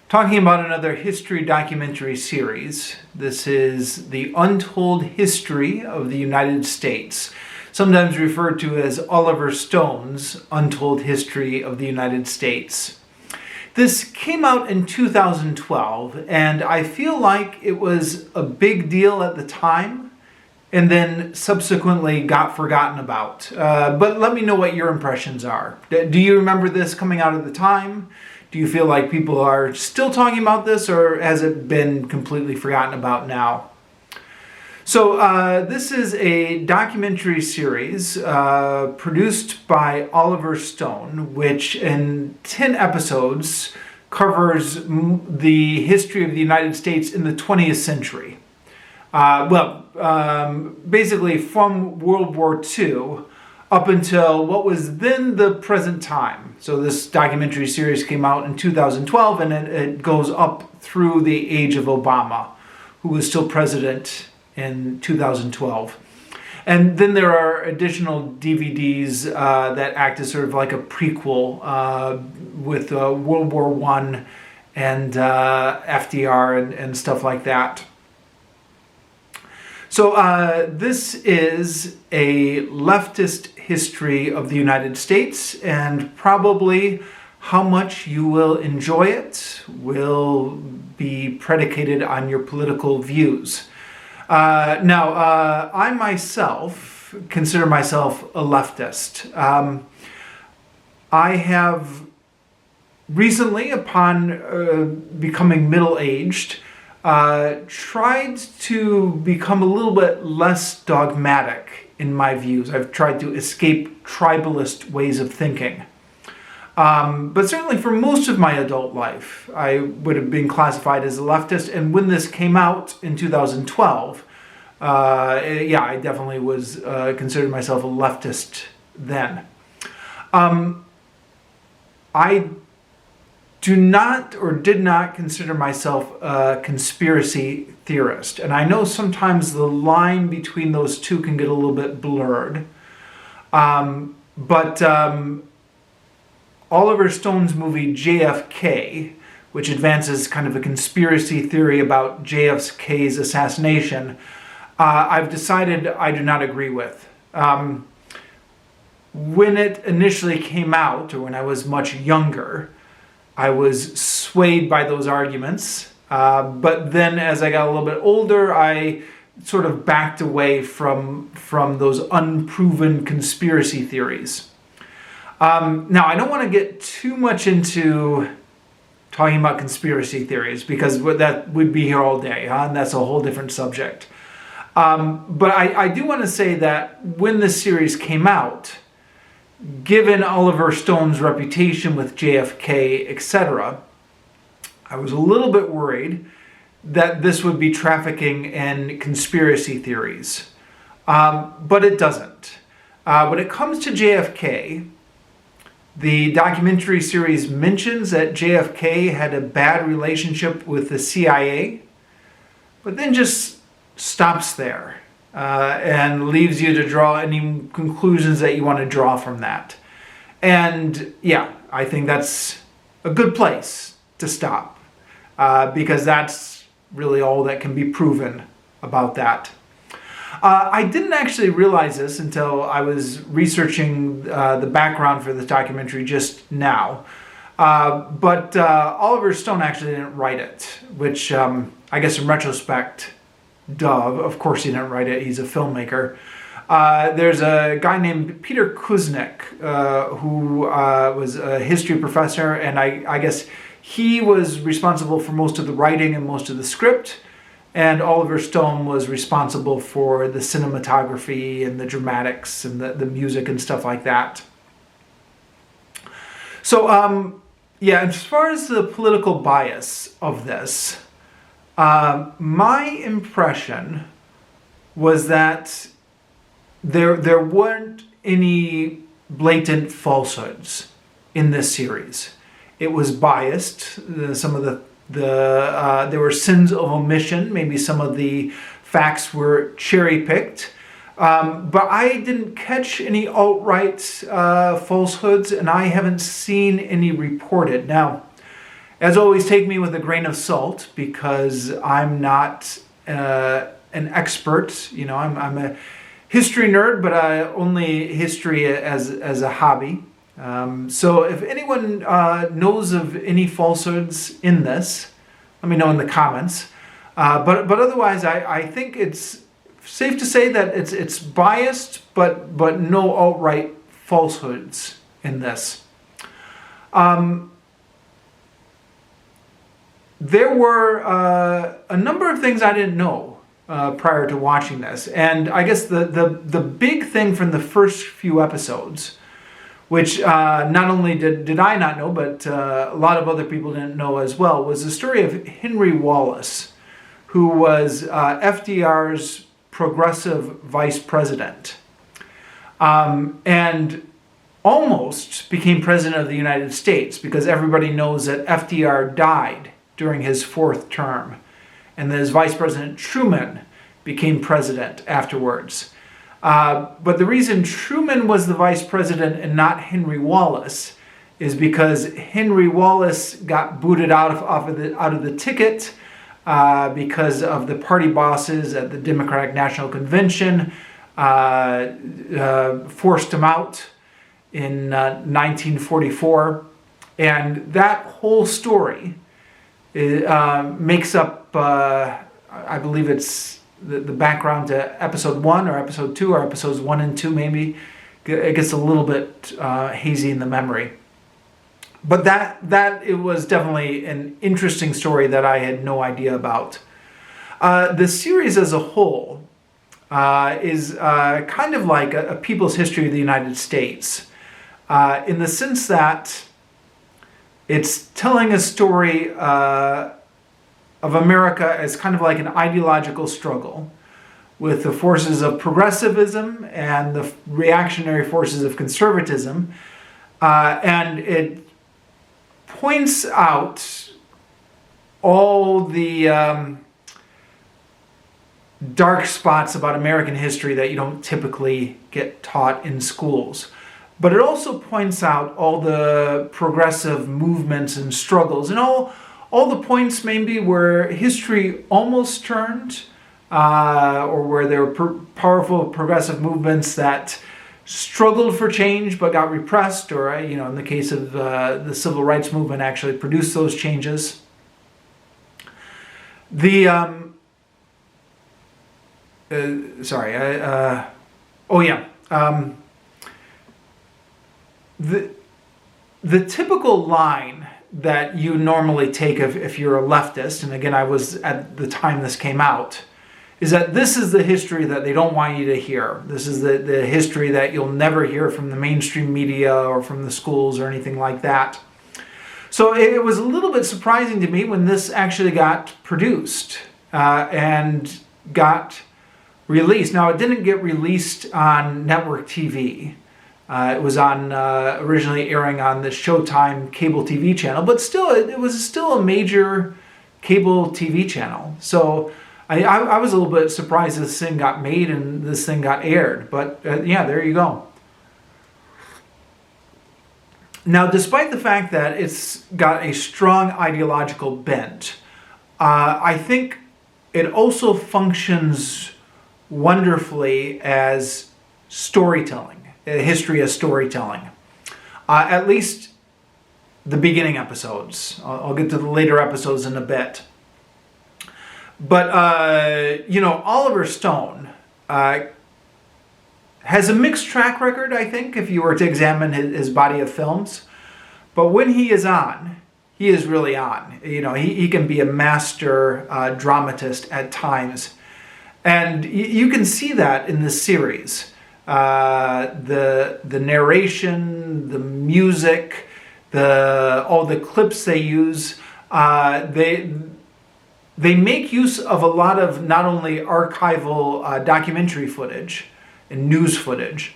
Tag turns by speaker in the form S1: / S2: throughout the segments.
S1: talking about another history documentary series. This is the Untold History of the United States, sometimes referred to as Oliver Stone's Untold History of the United States. This came out in 2012, and I feel like it was a big deal at the time, and then subsequently got forgotten about. But let me know what your impressions are. Do you remember this coming out at the time? Do you feel like people are still talking about this, or has it been completely forgotten about now? So this is a documentary series produced by Oliver Stone, which in 10 episodes covers the history of the United States in the 20th century. Basically from World War II up until what was then the present time. So this documentary series came out in 2012, and it goes up through the age of Obama, who was still president in 2012. And then there are additional DVDs that act as sort of like a prequel with World War I and FDR and stuff like that. So this is a leftist history of the United States, and probably how much you will enjoy it will be predicated on your political views. I myself consider myself a leftist. I have recently, upon becoming middle-aged, tried to become a little bit less dogmatic in my views. I've tried to escape tribalist ways of thinking. But certainly for most of my adult life, I would have been classified as a leftist. And when this came out in 2012, I definitely was considered myself a leftist then. I do not or did not consider myself a conspiracy theorist. And I know sometimes the line between those two can get a little bit blurred. But Oliver Stone's movie JFK, which advances kind of a conspiracy theory about JFK's assassination, I've decided I do not agree with. When it initially came out, or when I was much younger, I was swayed by those arguments, but then as I got a little bit older, I sort of backed away from those unproven conspiracy theories. Now, I don't want to get too much into talking about conspiracy theories, because that would be here all day, and that's a whole different subject. But I do want to say that when this series came out, given Oliver Stone's reputation with JFK, etc., I was a little bit worried that this would be trafficking in conspiracy theories. But it doesn't. When it comes to JFK, the documentary series mentions that JFK had a bad relationship with the CIA, but then just stops there. And leaves you to draw any conclusions that you want to draw from that. And yeah, I think that's a good place to stop, because that's really all that can be proven about that. I didn't actually realize this until I was researching the background for this documentary just now. But Oliver Stone actually didn't write it, which I guess in retrospect, of course he didn't write it, he's a filmmaker. There's a guy named Peter Kuznick who was a history professor, and I guess he was responsible for most of the writing and most of the script, and Oliver Stone was responsible for the cinematography and the dramatics and the music and stuff like that. So, as far as the political bias of this, my impression was that there weren't any blatant falsehoods in this series. It was biased. Some of there were sins of omission. Maybe some of the facts were cherry-picked. But I didn't catch any alt-right falsehoods, and I haven't seen any reported. Now, As always, take me with a grain of salt because I'm not an expert. I'm a history nerd, but only history as a hobby. So if anyone knows of any falsehoods in this, let me know in the comments. But otherwise, I think it's safe to say that it's biased, but no outright falsehoods in this. There were a number of things I didn't know prior to watching this, and I guess the big thing from the first few episodes, which not only did I not know, but a lot of other people didn't know as well, was the story of Henry Wallace, who was FDR's progressive vice president, and almost became president of the United States, because everybody knows that FDR died during his fourth term, and then his vice president Truman became president afterwards. But the reason Truman was the vice president and not Henry Wallace is because Henry Wallace got booted out of the ticket because of the party bosses at the Democratic National Convention forced him out in 1944, and that whole story makes up, I believe it's the background to episode 1 or episode 2 or episodes 1 and 2 maybe. It gets a little bit hazy in the memory. But that it was definitely an interesting story that I had no idea about. The series as a whole is kind of like a people's history of the United States, in the sense that it's telling a story of America as kind of like an ideological struggle with the forces of progressivism and the reactionary forces of conservatism. And it points out all the dark spots about American history that you don't typically get taught in schools. But it also points out all the progressive movements and struggles and all the points maybe where history almost turned, or where there were powerful progressive movements that struggled for change but got repressed, or in the case of the civil rights movement, actually produced those changes. The typical line that you normally take if you're a leftist, and again I was at the time this came out, is that this is the history that they don't want you to hear. This is the history that you'll never hear from the mainstream media or from the schools or anything like that. So it was a little bit surprising to me when this actually got produced and got released. Now, it didn't get released on network TV. It was originally airing on the Showtime cable TV channel, but still, it was still a major cable TV channel. So I was a little bit surprised this thing got made and this thing got aired. But yeah, there you go. Now, despite the fact that it's got a strong ideological bent, I think it also functions wonderfully as storytelling. History as storytelling. At least the beginning episodes. I'll get to the later episodes in a bit. But, Oliver Stone has a mixed track record, I think, if you were to examine his body of films. But when he is on, he is really on. He can be a master dramatist at times. And you can see that in this series. The narration, the music, all the clips they use, they make use of a lot of not only archival documentary footage and news footage,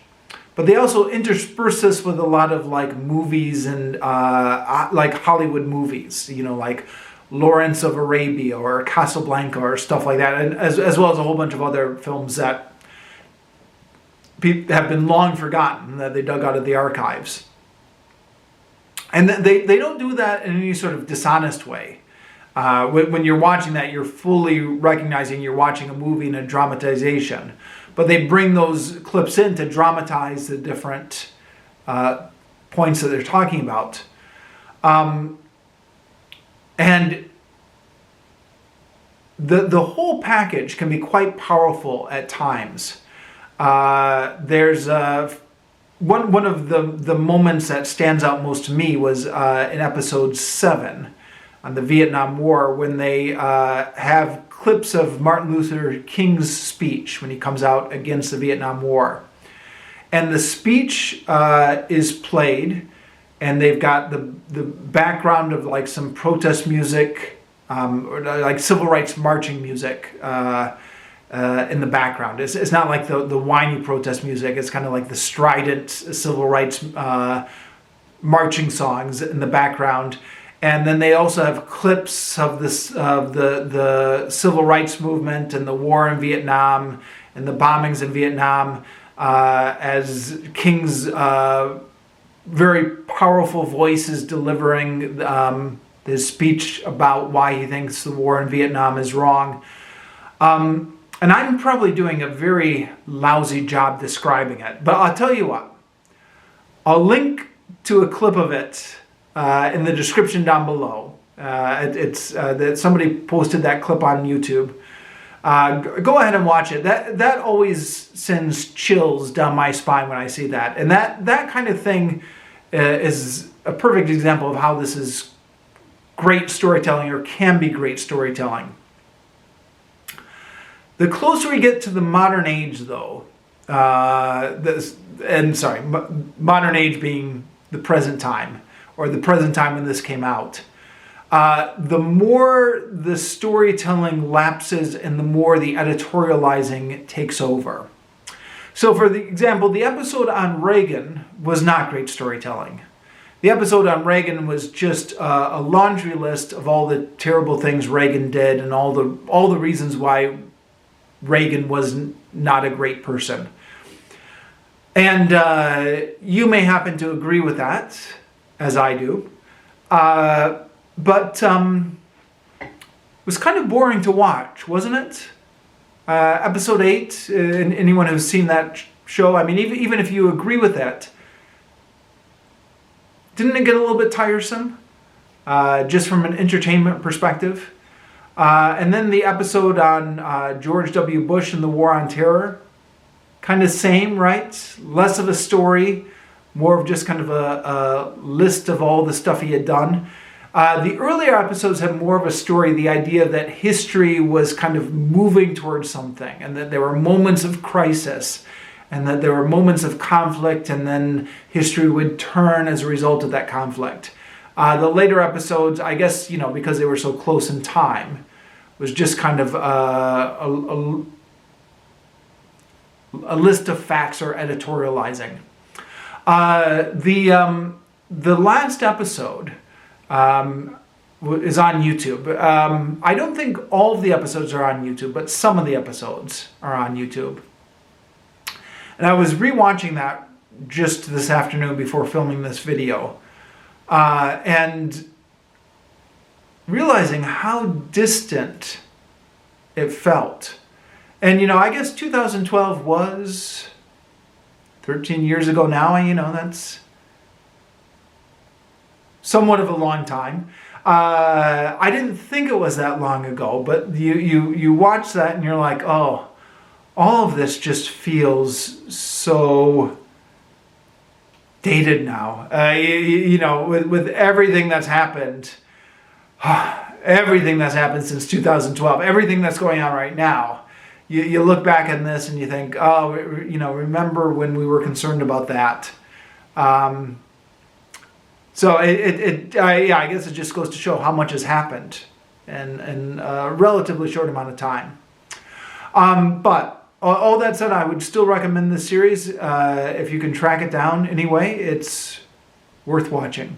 S1: but they also intersperse this with a lot of like movies and like Hollywood movies, like Lawrence of Arabia or Casablanca or stuff like that, and as well as a whole bunch of other films that have been long forgotten that they dug out of the archives. And they don't do that in any sort of dishonest way. When you're watching that, you're fully recognizing you're watching a movie and a dramatization. But they bring those clips in to dramatize the different points that they're talking about. And the whole package can be quite powerful at times. There's one of the moments that stands out most to me was in episode 7 on the Vietnam War, when they have clips of Martin Luther King's speech when he comes out against the Vietnam War. And the speech is played, and they've got the background of like some protest music, or like civil rights marching music in the background. It's not like the whiny protest music. It's kind of like the strident civil rights marching songs in the background. And then they also have clips of the civil rights movement and the war in Vietnam and the bombings in Vietnam, as King's very powerful voice is delivering his speech about why he thinks the war in Vietnam is wrong. And I'm probably doing a very lousy job describing it, but I'll tell you what. I'll link to a clip of it in the description down below. That somebody posted that clip on YouTube. Go ahead and watch it. That always sends chills down my spine when I see that. And that kind of thing is a perfect example of how this is great storytelling, or can be great storytelling. The closer we get to the modern age, though, modern age being the present time, or the present time when this came out, the more the storytelling lapses and the more the editorializing takes over. So for example, the episode on Reagan was not great storytelling. The episode on Reagan was just a laundry list of all the terrible things Reagan did and all the reasons why Reagan was not a great person. And you may happen to agree with that, as I do. But it was kind of boring to watch, wasn't it? Episode 8, anyone who's seen that show, I mean, even if you agree with that, didn't it get a little bit tiresome? Just from an entertainment perspective? And then the episode on George W. Bush and the War on Terror, kind of same, right? Less of a story, more of just kind of a list of all the stuff he had done. The earlier episodes had more of a story, the idea that history was kind of moving towards something, and that there were moments of crisis, and that there were moments of conflict, and then history would turn as a result of that conflict. The later episodes, I guess, because they were so close in time, was just kind of a list of facts or editorializing. The last episode is on YouTube. I don't think all of the episodes are on YouTube, but some of the episodes are on YouTube. And I was rewatching that just this afternoon before filming this video, and realizing how distant it felt. And, I guess 2012 was 13 years ago now. That's somewhat of a long time. I didn't think it was that long ago, but you watch that and you're like, oh, all of this just feels so dated now. With everything that's happened, everything that's happened since 2012, everything that's going on right now, you look back on this and you think, oh, remember when we were concerned about that. So I guess it just goes to show how much has happened in a relatively short amount of time. But all that said, I would still recommend this series. If you can track it down anyway, it's worth watching.